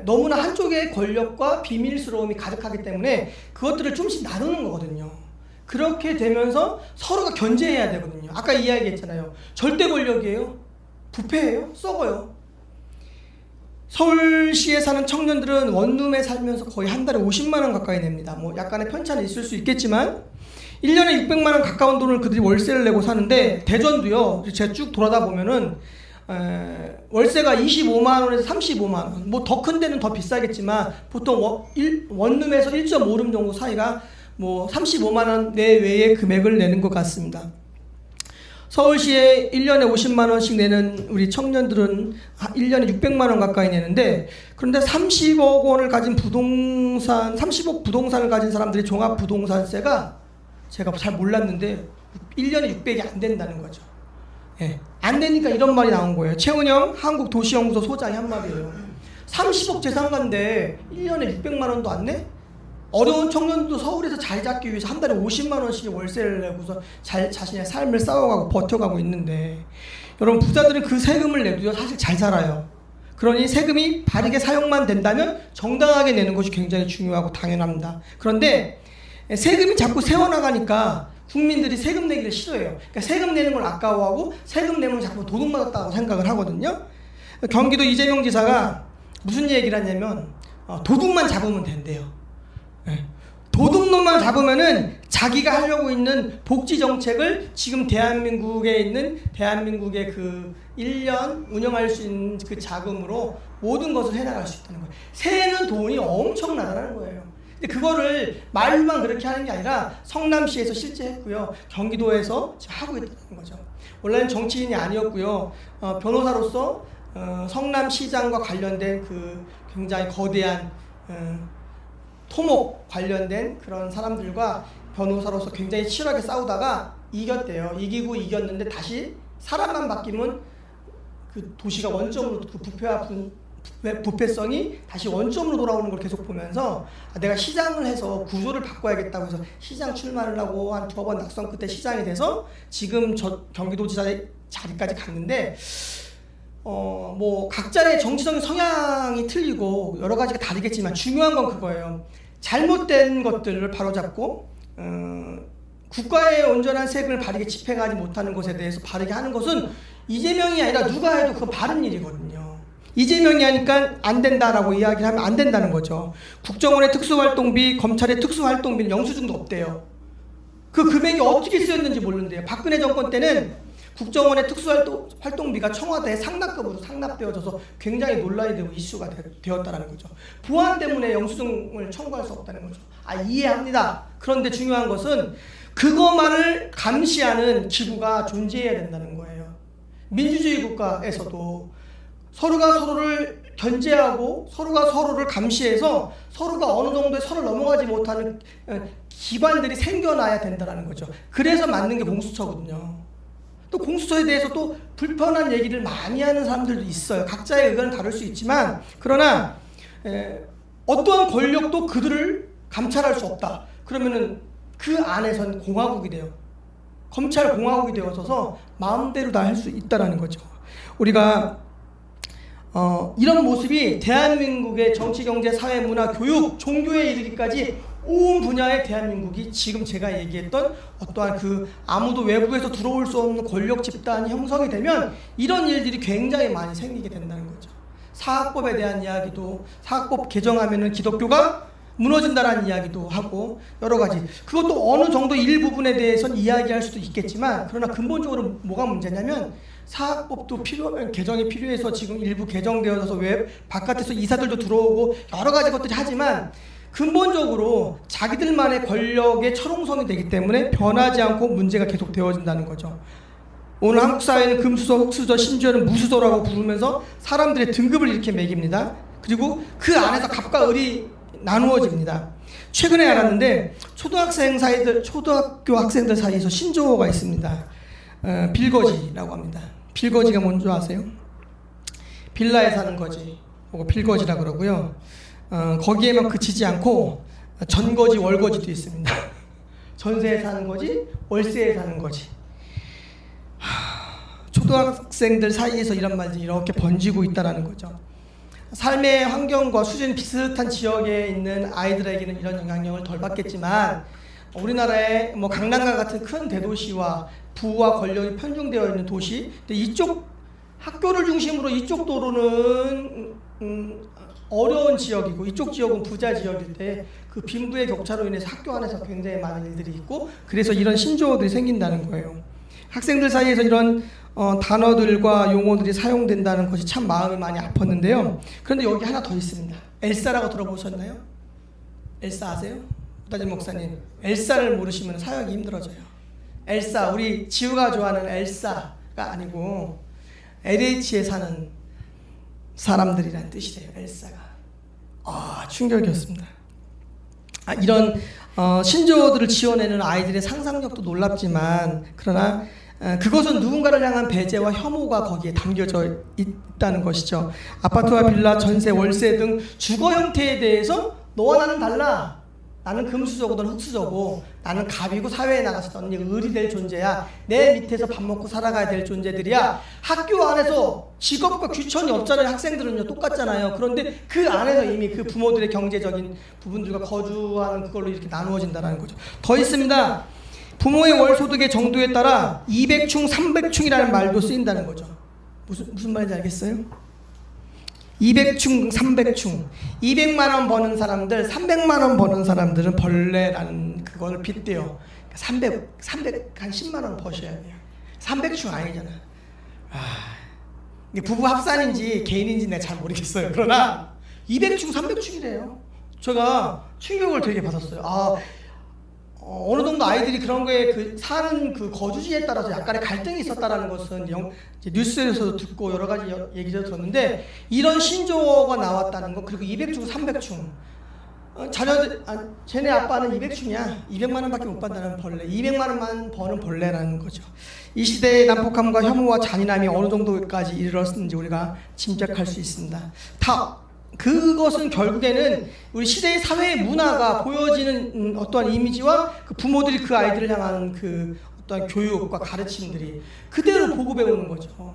너무나 한쪽의 권력과 비밀스러움이 가득하기 때문에 그것들을 조금씩 나누는 거거든요. 그렇게 되면서 서로가 견제해야 되거든요. 아까 이야기했잖아요. 절대 권력이에요. 부패예요? 썩어요. 서울시에 사는 청년들은 원룸에 살면서 거의 한 달에 50만 원 가까이 냅니다. 뭐 약간의 편차는 있을 수 있겠지만 1년에 600만 원 가까운 돈을 그들이 월세를 내고 사는데 대전도요. 제가 쭉 돌아다 보면은 월세가 25만 원에서 35만 원. 뭐 더 큰 데는 더 비싸겠지만 보통 원룸에서 1.5룸 정도 사이가 뭐 35만 원 내외의 금액을 내는 것 같습니다. 서울시에 1년에 50만 원씩 내는 우리 청년들은 1년에 600만 원 가까이 내는데 그런데 30억 원을 가진 30억 부동산을 가진 사람들이 종합부동산세가 제가 잘 몰랐는데 1년에 600이 안 된다는 거죠. 예, 안 되니까 이런 말이 나온 거예요. 최은영 한국도시연구소 소장이 한 말이에요. 30억 재산가인데 1년에 600만 원도 안 내? 어려운 청년도 서울에서 자리 잡기 위해서 한 달에 50만 원씩 월세를 내고서 자신의 삶을 쌓아가고 버텨가고 있는데, 여러분 부자들은 그 세금을 내도 사실 잘 살아요. 그러니 세금이 바르게 사용만 된다면 정당하게 내는 것이 굉장히 중요하고 당연합니다. 그런데 세금이 자꾸 세워나가니까 국민들이 세금 내기를 싫어해요. 그러니까 세금 내는 걸 아까워하고 세금 내면 자꾸 도둑맞았다고 생각을 하거든요. 경기도 이재명 지사가 무슨 얘기를 하냐면 도둑만 잡으면 된대요. 도둑놈만 잡으면은 자기가 하려고 있는 복지 정책을 지금 대한민국의 그 1년 운영할 수 있는 그 자금으로 모든 것을 해나갈 수 있다는 거예요. 새는 돈이 엄청나다는 거예요. 근데 그거를 말로만 그렇게 하는 게 아니라 성남시에서 실제 했고요. 경기도에서 지금 하고 있다는 거죠. 원래는 정치인이 아니었고요. 변호사로서 성남시장과 관련된 그 굉장히 거대한 토목 관련된 그런 사람들과 변호사로서 굉장히 치열하게 싸우다가 이겼대요. 이기고 이겼는데 다시 사람만 바뀌면 그 도시가 원점으로, 그 부패성이 다시 원점으로 돌아오는 걸 계속 보면서 내가 시장을 해서 구조를 바꿔야겠다고 해서 시장 출마를 하고 한 2번 낙선 끝에 시장이 돼서 지금 저 경기도지사의 자리까지 갔는데, 뭐 각자의 정치적인 성향이 틀리고 여러 가지가 다르겠지만 중요한 건 그거예요. 잘못된 것들을 바로잡고 국가의 온전한 세금을 바르게 집행하지 못하는 것에 대해서 바르게 하는 것은 이재명이 아니라 누가 해도 그건 바른 일이거든요. 이재명이 하니까 안 된다라고 이야기를 하면 안 된다는 거죠. 국정원의 특수활동비, 검찰의 특수활동비는 영수증도 없대요. 그 금액이 어떻게 쓰였는지 모르는데요. 박근혜 정권 때는 국정원의 특수활동비가 청와대에 상납급으로 상납되어져서 굉장히 논란이 되고 이슈가 되었다는 거죠. 보안 때문에 영수증을 청구할 수 없다는 거죠. 이해합니다. 그런데 중요한 것은 그것만을 감시하는 기구가 존재해야 된다는 거예요. 민주주의 국가에서도 서로가 서로를 견제하고 서로가 서로를 감시해서 서로가 어느 정도의 선을 넘어가지 못하는 기관들이 생겨나야 된다는 거죠. 그래서 만든 게 공수처거든요. 또 공수처에 대해서 또 불편한 얘기를 많이 하는 사람들도 있어요. 각자의 의견은 다를 수 있지만, 그러나 어떠한 권력도 그들을 감찰할 수 없다. 그러면은 그 안에선 공화국이 돼요. 검찰 공화국이 되어져서 마음대로 다 할 수 있다라는 거죠. 우리가 이런 모습이 대한민국의 정치, 경제, 사회, 문화, 교육, 종교에 이르기까지 온 분야의 대한민국이 지금 제가 얘기했던 어떠한 그 아무도 외부에서 들어올 수 없는 권력 집단이 형성이 되면 이런 일들이 굉장히 많이 생기게 된다는 거죠. 사학법에 대한 이야기도, 사학법 개정하면은 기독교가 무너진다라는 이야기도 하고 여러 가지, 그것도 어느 정도 일부분에 대해서는 이야기할 수도 있겠지만, 그러나 근본적으로 뭐가 문제냐면 사학법도 개정이 필요해서 지금 일부 개정되어져서 왜 바깥에서 이사들도 들어오고 여러 가지 것들이 하지만 근본적으로 자기들만의 권력의 철옹성이 되기 때문에 변하지 않고 문제가 계속 되어진다는 거죠. 오늘 한국 사회는 금수저, 흑수저, 심지어는 무수저라고 부르면서 사람들의 등급을 이렇게 매깁니다. 그리고 그 안에서 갑과 을이 나누어집니다. 최근에 알았는데 초등학교 학생들 사이에서 신조어가 있습니다. 빌거지라고 합니다. 빌거지가 뭔지 아세요? 빌라에 사는 거지, 빌거지라 그러고요. 거기에만 그치지 않고 전거지, 월거지도 있습니다. 전세에 사는 거지, 월세에 사는 거지. 초등학생들 사이에서 이런 말들이 이렇게 번지고 있다라는 거죠. 삶의 환경과 수준이 비슷한 지역에 있는 아이들에게는 이런 영향력을 덜 받겠지만, 우리나라의 뭐 강남과 같은 큰 대도시와 부와 권력이 편중되어 있는 도시, 이쪽 학교를 중심으로 이쪽 도로는 어려운 지역이고 이쪽 지역은 부자 지역일 때 그 빈부의 격차로 인해서 학교 안에서 굉장히 많은 일들이 있고, 그래서 이런 신조어들이 생긴다는 거예요. 학생들 사이에서 이런 단어들과 용어들이 사용된다는 것이 참 마음이 많이 아팠는데요. 그런데 여기 하나 더 있습니다. 엘사라고 들어보셨나요? 엘사 아세요? 부다진 목사님, 엘사를 모르시면 사역이 힘들어져요. 엘사, 우리 지우가 좋아하는 엘사가 아니고 LH에 사는 사람들이란 뜻이래요. 엘사가. 충격이었습니다. 이런 신조어들을 지어내는 아이들의 상상력도 놀랍지만, 그러나 그것은 누군가를 향한 배제와 혐오가 거기에 담겨져 있다는 것이죠. 아파트와 빌라, 전세, 월세 등 주거 형태에 대해서 너와 나는 달라. 나는 금수저고 너는 흙수저고, 나는 갑이고 사회에 나가서 너는 을이 될 존재야. 내 밑에서 밥 먹고 살아가야 될 존재들이야. 학교 안에서 직업과 규천이 없잖아요. 학생들은요 똑같잖아요. 그런데 그 안에서 이미 그 부모들의 경제적인 부분들과 거주하는 그걸로 이렇게 나누어진다는 거죠. 더 있습니다. 부모의 월 소득의 정도에 따라 200충, 300충이라는 말도 쓰인다는 거죠. 무슨 말인지 알겠어요? 200충, 300충. 200만 원 버는 사람들, 300만 원 버는 사람들은 벌레라는 그걸 빗대요. 300, 한 10만 원 버셔야 돼요. 300충 아니잖아. 이게 부부 합산인지 개인인지 내가 잘 모르겠어요. 그러나 200충, 300충이래요. 제가 충격을 되게 받았어요. 어느 정도 아이들이 그런 거에 사는 그 거주지에 따라서 약간의 갈등이 있었다라는 것은 뉴스에서도 듣고 여러 가지 얘기도 들었는데, 이런 신조어가 나왔다는 거, 그리고 200충, 300충. 쟤네 아빠는 200충이야. 200만 원밖에 못 받는다는 벌레. 200만 원만 버는 벌레라는 거죠. 이 시대의 난폭함과 혐오와 잔인함이 어느 정도까지 이르렀는지 우리가 짐작할 수 있습니다. 그것은 결국에는 우리 시대의 사회의 문화가 보여지는 어떠한 이미지와 그 부모들이 그 아이들을 향한 그 어떠한 교육과 가르침들이 그대로 보고 배우는 거죠.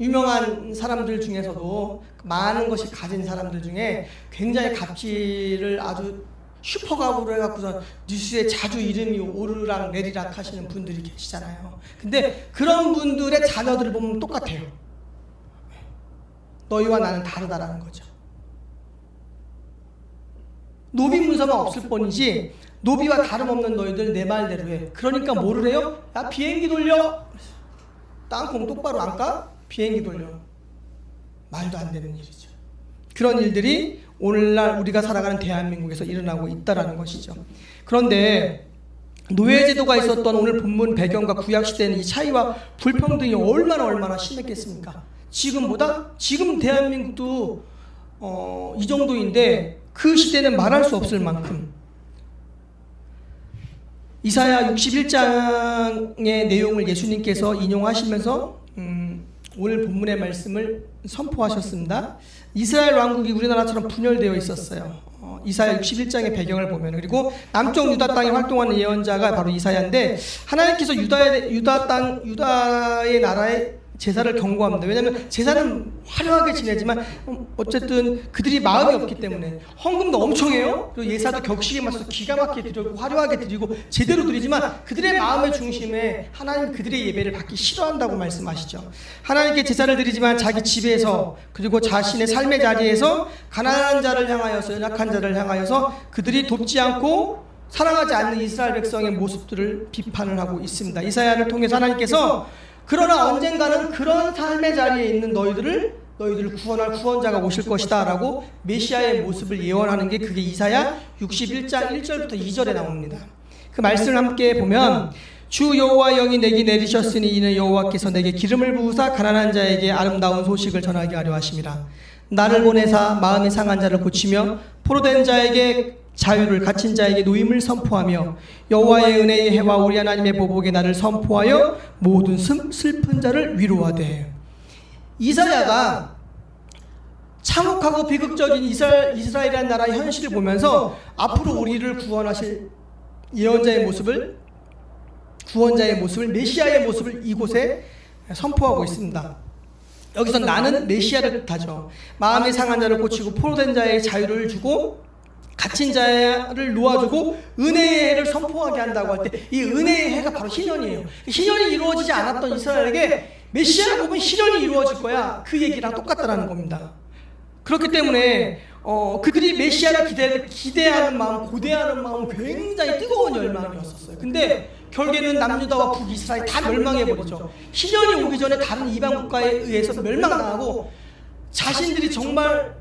유명한 사람들 중에서도 많은 것이 가진 사람들 중에 굉장히 갑질을 아주 슈퍼갑으로 해갖고서 뉴스에 자주 이름이 오르락 내리락 하시는 분들이 계시잖아요. 근데 그런 분들의 자녀들을 보면 똑같아요. 너희와 나는 다르다라는 거죠. 노비 문서만 없을 뿐이지 노비와 다름없는 너희들 내 말대로 해. 그러니까 뭐를 해요? 야, 비행기 돌려. 땅콩 똑바로 안 까? 비행기 돌려. 말도 안 되는 일이죠. 그런 일들이 오늘날 우리가 살아가는 대한민국에서 일어나고 있다라는 것이죠. 그런데 노예제도가 있었던 오늘 본문 배경과 구약시대는 이 차이와 불평등이 얼마나 심했겠습니까? 지금 대한민국도 이 정도인데 그 시대는 말할 수 없을 만큼. 이사야 61장의 내용을 예수님께서 인용하시면서 오늘 본문의 말씀을 선포하셨습니다. 이스라엘 왕국이 우리나라처럼 분열되어 있었어요. 이사야 61장의 배경을 보면, 그리고 남쪽 유다 땅에 활동하는 예언자가 바로 이사야인데, 하나님께서 유다의 나라에 제사를 경고합니다. 왜냐하면 제사는 화려하게 지내지만 어쨌든 그들이 마음이 없기 때문에 헌금도 엄청 해요. 그리고 예사도 격식에 맞춰서 기가 막히게 드리고 화려하게 드리고 제대로 드리지만 그들의 마음의 중심에 하나님 그들의 예배를 받기 싫어한다고 말씀하시죠. 하나님께 제사를 드리지만 자기 집에서, 그리고 자신의 삶의 자리에서 가난한 자를 향하여서, 연약한 자를 향하여서 그들이 돕지 않고 사랑하지 않는 이스라엘 백성의 모습들을 비판을 하고 있습니다. 이사야를 통해서 하나님께서 그러나 언젠가는 그런 삶의 자리에 있는 너희들을 구원할 구원자가 오실 것이다 라고 메시아의 모습을 예언하는 게, 그게 이사야 61장 1절부터 2절에 나옵니다. 그 말씀을 함께 보면, 주 여호와 영이 내게 내리셨으니 이는 여호와께서 내게 기름을 부으사 가난한 자에게 아름다운 소식을 전하게 하려 하심이라. 나를 보내사 마음이 상한 자를 고치며 포로된 자에게 자유를, 갇힌 자에게 노임을 선포하며 여호와의 은혜의 해와 우리 하나님의 보복의 날을 선포하여 모든 슬픈 자를 위로하되. 이사야가 참혹하고 비극적인 이스라엘이라는 나라의 현실을 보면서 앞으로 우리를 구원하실 예언자의 모습을, 구원자의 모습을, 메시아의 모습을 이곳에 선포하고 있습니다. 여기서 나는 메시아를 뜻하죠. 마음이 상한 자를 고치고 포로된 자의 자유를 주고 갇힌 자를 놓아주고 은혜의 해를 선포하게 한다고 할 때, 이 은혜의 해가 바로 희년이에요. 희년이 이루어지지 않았던 이스라엘에게 메시아를 보면 희년이 이루어질 거야, 그 얘기랑 똑같다라는 겁니다. 그렇기 때문에 그들이 메시아를 기대하는 마음, 고대하는 마음은 굉장히 뜨거운 열망이었었어요. 근데 결국에는 남유다와 북이스라엘 다 멸망해버리죠. 희년이 오기 전에 다른 이방 국가에 의해서 멸망당하고 자신들이 정말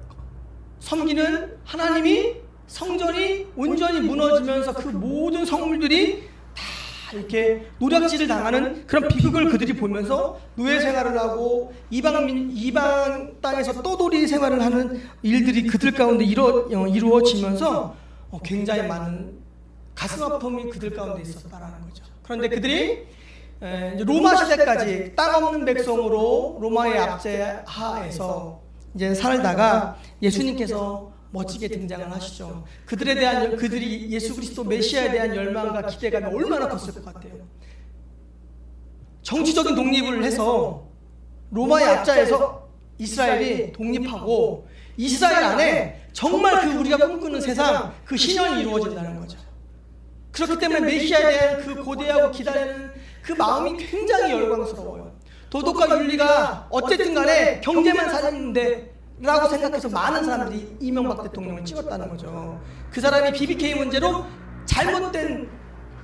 섬기는 하나님이, 성전이 온전히 무너지면서 그 모든 성물들이 다 이렇게 노략질을 당하는 그런 비극을 그들이 보면서 노예 생활을 하고 이방 땅에서 떠돌이 생활을 하는 일들이 그들 가운데 이루어지면서 굉장히 많은 가슴 아픔이 그들 가운데 있었다라는 거죠. 그런데 그들이 이제 로마 시대까지 땅 없는 백성으로 로마의 압제 하에서 이제 살다가 예수님께서 멋지게 등장을 하시죠. 그들이 예수 그리스도 메시아에 대한 열망과 기대감이 얼마나 컸을 것 같아요. 정치적인 독립을 해서 로마의 압제에서 이스라엘이 독립하고 이스라엘 안에 정말 그 우리가 꿈꾸는 세상, 그 신현이 이루어진다는 거죠. 그렇기 때문에 메시아에 대한 그 고대하고 기다리는 그 마음이 굉장히 열광스러워요. 도덕과 윤리가 어쨌든 간에 경제만 살았는데 라고 생각해서 많은 사람들이 이명박 대통령을 찍었다는 거죠. 그 사람이 BBK 문제로 잘못된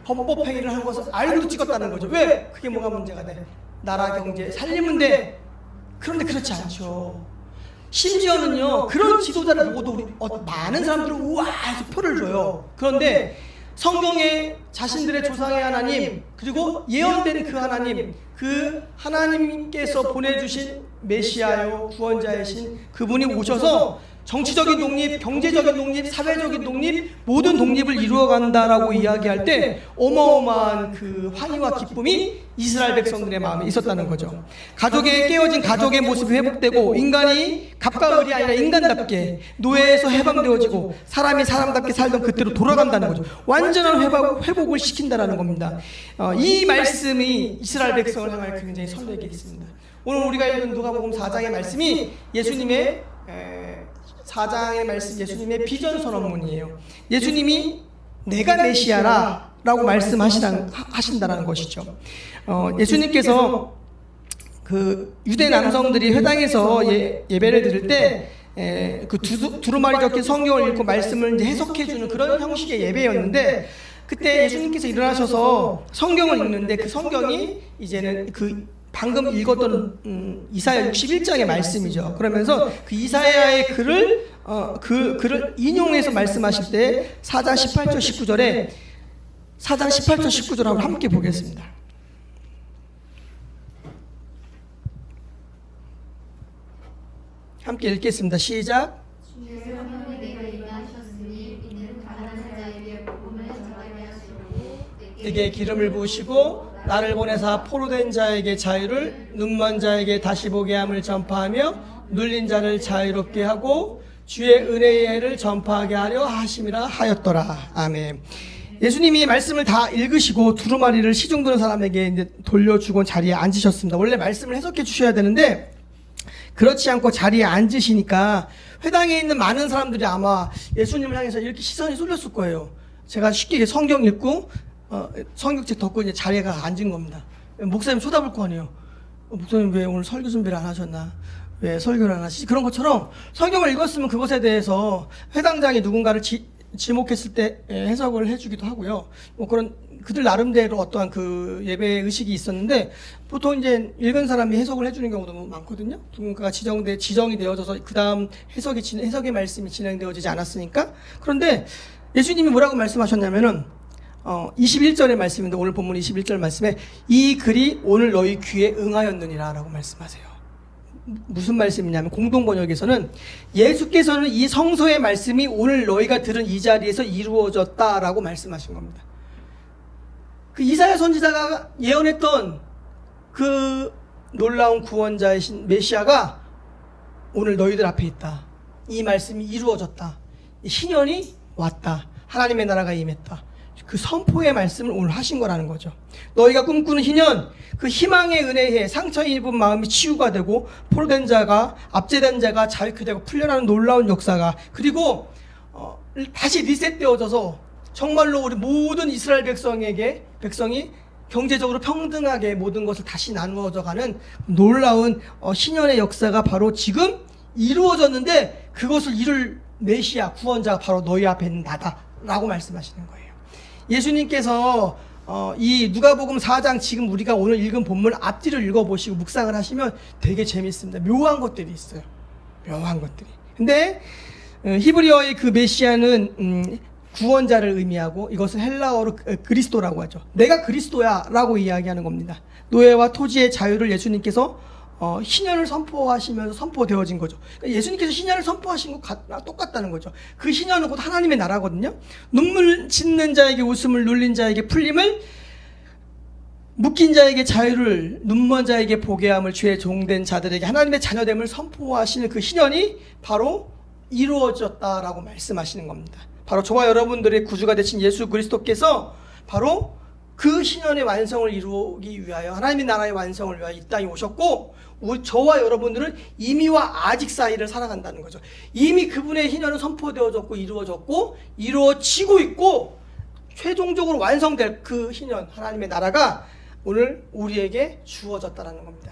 범법 행위를 한 것을 알고도 찍었다는 거죠. 왜? 그게 뭐가 문제가 돼? 나라 경제 살리면 돼. 그런데 그렇지 않죠. 심지어는요, 그런 지도자를 보고도 우리 많은 사람들은 우와 해서 표를 줘요. 그런데 성경에 자신들의 조상의 하나님, 그리고 예언된 그 하나님, 그 하나님께서 보내주신 메시아요 구원자이신 그분이 오셔서 정치적인 독립, 경제적인 독립, 사회적인 독립, 모든 독립을 이루어간다라고 이야기할 때 어마어마한 그 환희와 기쁨이 이스라엘 백성들의 마음에 있었다는 거죠. 깨어진 가족의 모습이 회복되고 인간이 갑과 을이 아니라 인간답게 노예에서 해방되어지고 사람이 사람답게 살던 그때로 돌아간다는 거죠. 완전한 회복을 시킨다는 겁니다. 이 말씀이 이스라엘 백성을 향하여 굉장히 설레게 했습니다. 오늘 우리가 읽은 누가복음 4장의 말씀이 예수님의 4장의 말씀, 예수님의 비전 선언문이에요. 예수님이 내가 메시아라 라고 말씀하신다는 것이죠. 예수님께서 그 유대 남성들이 회당에서 예배를 드릴 때 그 두루마리 적힌 성경을 읽고 말씀을 이제 해석해주는 그런 형식의 예배였는데, 그때 예수님께서 일어나셔서 성경을 읽는데 그 성경이 이제는 그 방금 읽었던 이사야 61장의 말씀이죠. 그러면서 그 이사야의 글을 인용해서 말씀하실 때 4장 18절 19절에 4장 18절 19절하고 함께 보겠습니다. 함께 읽겠습니다. 시작. 내게 기름을 부으시고 나를 보내사 포로된 자에게 자유를, 눈먼 자에게 다시 보게 함을 전파하며 눌린 자를 자유롭게 하고 주의 은혜의 해를 전파하게 하려 하심이라 하였더라. 아멘. 예수님이 말씀을 다 읽으시고 두루마리를 시중 드는 사람에게 이제 돌려주고 자리에 앉으셨습니다. 원래 말씀을 해석해 주셔야 되는데 그렇지 않고 자리에 앉으시니까 회당에 있는 많은 사람들이 아마 예수님을 향해서 이렇게 시선이 쏠렸을 거예요. 제가 쉽게 성경 읽고 성경책 덮고 이제 자리에가 앉은 겁니다. 목사님 쳐다볼 거 아니에요. 목사님 왜 오늘 설교 준비를 안 하셨나? 왜 설교를 안 하시지? 그런 것처럼 성경을 읽었으면 그것에 대해서 회당장이 누군가를 지목했을 때 해석을 해주기도 하고요. 뭐 그런 그들 나름대로 어떠한 그 예배 의식이 있었는데 보통 이제 읽은 사람이 해석을 해주는 경우도 많거든요. 누군가가 지정이 되어져서 그 다음 해석의 말씀이 진행되어지지 않았으니까. 그런데 예수님이 뭐라고 말씀하셨냐면은 21절의 말씀인데 오늘 본문 21절 말씀에 이 글이 오늘 너희 귀에 응하였느니라 라고 말씀하세요. 무슨 말씀이냐면 공동번역에서는 예수께서는 이 성서의 말씀이 오늘 너희가 들은 이 자리에서 이루어졌다라고 말씀하신 겁니다. 그 이사야 선지자가 예언했던 그 놀라운 구원자이신 메시아가 오늘 너희들 앞에 있다. 이 말씀이 이루어졌다. 신년이 왔다. 하나님의 나라가 임했다. 그 선포의 말씀을 오늘 하신 거라는 거죠. 너희가 꿈꾸는 희년, 그 희망의 은혜에 상처 입은 마음이 치유가 되고 포로된 자가, 압제된 자가 자유케 되고 풀려나는 놀라운 역사가, 그리고 다시 리셋되어져서 정말로 우리 모든 이스라엘 백성이 경제적으로 평등하게 모든 것을 다시 나누어져가는 놀라운 희년의 역사가 바로 지금 이루어졌는데, 그것을 이룰 메시아 구원자가 바로 너희 앞에 있는 나다라고 말씀하시는 거예요. 예수님께서 이 누가복음 4장 지금 우리가 오늘 읽은 본문 앞뒤를 읽어보시고 묵상을 하시면 되게 재밌습니다. 묘한 것들이 있어요. 묘한 것들이. 근데 히브리어의 그 메시아는 구원자를 의미하고 이것을 헬라어로 그리스도라고 하죠. 내가 그리스도야 라고 이야기하는 겁니다. 노예와 토지의 자유를 예수님께서 신년을 선포하시면서 선포되어진 거죠. 그러니까 예수님께서 신년을 선포하신 것 똑같다는 거죠. 그 신년은 곧 하나님의 나라거든요. 눈물 짓는 자에게 웃음을, 눌린 자에게 풀림을, 묶인 자에게 자유를, 눈먼 자에게 보게 함을, 주의 종된 자들에게 하나님의 자녀됨을 선포하시는 그 희년이 바로 이루어졌다라고 말씀하시는 겁니다. 바로 저와 여러분들의 구주가 되신 예수 그리스도께서 바로 그 희년의 완성을 이루기 위하여, 하나님의 나라의 완성을 위하여 이 땅에 오셨고, 저와 여러분들은 이미와 아직 사이를 살아간다는 거죠. 이미 그분의 희년은 선포되어졌고 이루어졌고 이루어지고 있고, 최종적으로 완성될 그 희년, 하나님의 나라가 오늘 우리에게 주어졌다는 겁니다.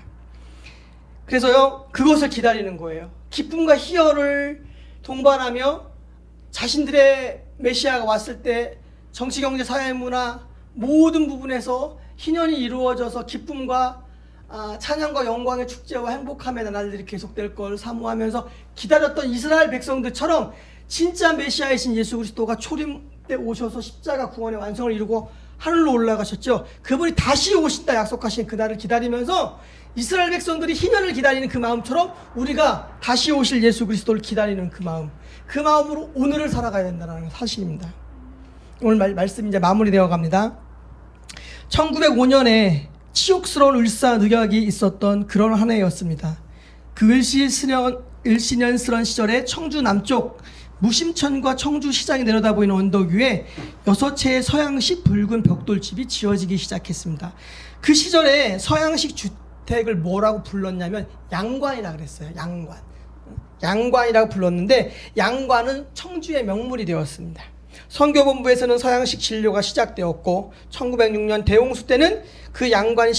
그래서요, 그것을 기다리는 거예요. 기쁨과 희열을 동반하며 자신들의 메시아가 왔을 때 정치, 경제, 사회, 문화 모든 부분에서 희년이 이루어져서 기쁨과 찬양과 영광의 축제와 행복함의 나날들이 계속될 걸 사모하면서 기다렸던 이스라엘 백성들처럼 진짜 메시아이신 예수 그리스도가 초림 때 오셔서 십자가 구원의 완성을 이루고 하늘로 올라가셨죠. 그분이 다시 오신다 약속하신 그날을 기다리면서 이스라엘 백성들이 희년을 기다리는 그 마음처럼 우리가 다시 오실 예수 그리스도를 기다리는 그 마음으로 오늘을 살아가야 된다는 사실입니다. 오늘 말씀 이제 마무리되어 갑니다. 1905년에 치욕스러운 을사늑약이 있었던 그런 한 해였습니다. 그 을씨년스런 시절에 청주 남쪽 무심천과 청주 시장이 내려다보이는 언덕 위에 6채의 서양식 붉은 벽돌집이 지어지기 시작했습니다. 그 시절에 서양식 주택을 뭐라고 불렀냐면 양관이라 그랬어요. 양관이라고 불렀는데, 양관은 청주의 명물이 되었습니다. 선교본부에서는 서양식 진료가 시작되었고, 1906년 대홍수 때는 그 양관이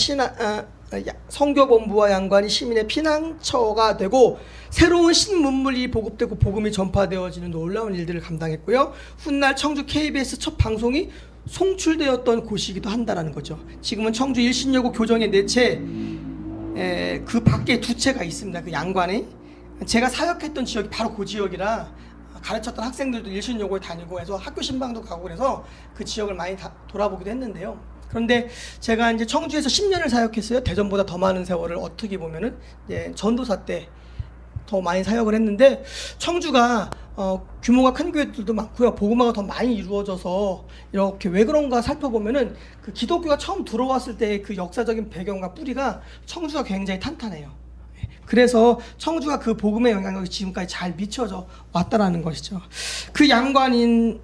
선교본부와 양관이 시민의 피난처가 되고 새로운 신문물이 보급되고 복음이 전파되어지는 놀라운 일들을 감당했고요. 훗날 청주 KBS 첫 방송이 송출되었던 곳이기도 한다는 거죠. 지금은 청주 일신여고 교정의 4채, 그 밖에 2채가 있습니다. 그 양관에 제가 사역했던 지역이 바로 그 지역이라 가르쳤던 학생들도 일신여고에 다니고 해서 학교 신방도 가고 그래서 그 지역을 많이 돌아보기도 했는데요. 그런데 제가 이제 청주에서 10년을 사역했어요. 대전보다 더 많은 세월을 어떻게 보면은 전도사 때 더 많이 사역을 했는데, 청주가 규모가 큰 교회들도 많고요. 복음화가 더 많이 이루어져서 이렇게 왜 그런가 살펴보면은 그 기독교가 처음 들어왔을 때 그 역사적인 배경과 뿌리가 청주가 굉장히 탄탄해요. 그래서 청주가 그 복음의 영향력이 지금까지 잘 미쳐져 왔다라는 것이죠. 그 양관의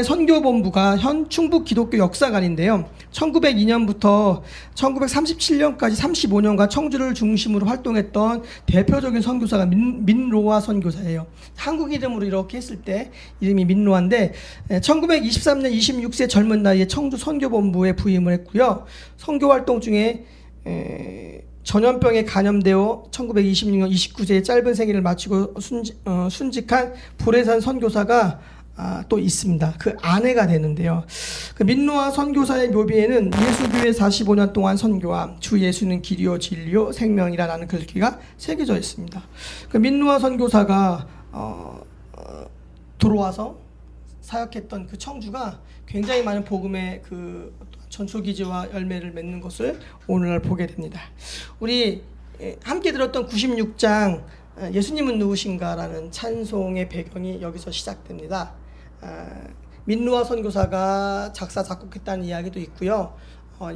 선교본부가 현 충북 기독교 역사관인데요. 1902년부터 1937년까지 35년간 청주를 중심으로 활동했던 대표적인 선교사가 민로아 선교사예요. 한국 이름으로 이렇게 했을 때 이름이 민로아인데, 1923년 26세 젊은 나이에 청주 선교본부에 부임을 했고요. 선교 활동 중에 전염병에 감염되어 1926년 29세의 짧은 생애를 마치고 순직한 불회산 선교사가 또 있습니다. 그 아내가 되는데요. 그 민노아 선교사의 묘비에는 예수교회 45년 동안 선교와 주 예수는 길이요 진리요 생명이라는 글귀가 새겨져 있습니다. 그 민노아 선교사가 들어와서 사역했던 그 청주가 굉장히 많은 복음의 그 전초기지와 열매를 맺는 것을 오늘날 보게 됩니다. 우리 함께 들었던 96장 예수님은 누구신가라는 찬송의 배경이 여기서 시작됩니다. 민노아 선교사가 작사 작곡했다는 이야기도 있고요.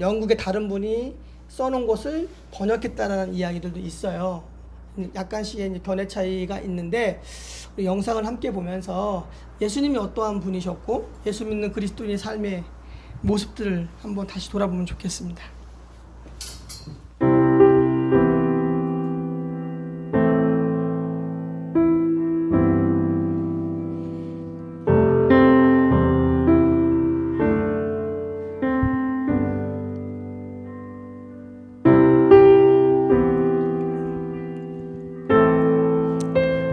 영국의 다른 분이 써놓은 것을 번역했다는 이야기들도 있어요. 약간씩의 견해 차이가 있는데, 우리 영상을 함께 보면서 예수님이 어떠한 분이셨고 예수 믿는 그리스도인의 삶의 모습들을 한번 다시 돌아보면 좋겠습니다.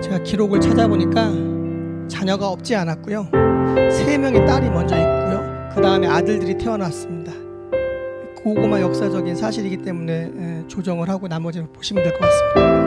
제가 기록을 찾아보니까 자녀가 없지 않았고요. 3명의 딸이 먼저 있고요. 그 다음에 아들들이 태어났습니다. 고구마 역사적인 사실이기 때문에 조정을 하고 나머지를 보시면 될 것 같습니다.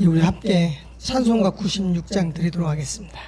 우리 함께 찬송가 96장 드리도록 하겠습니다.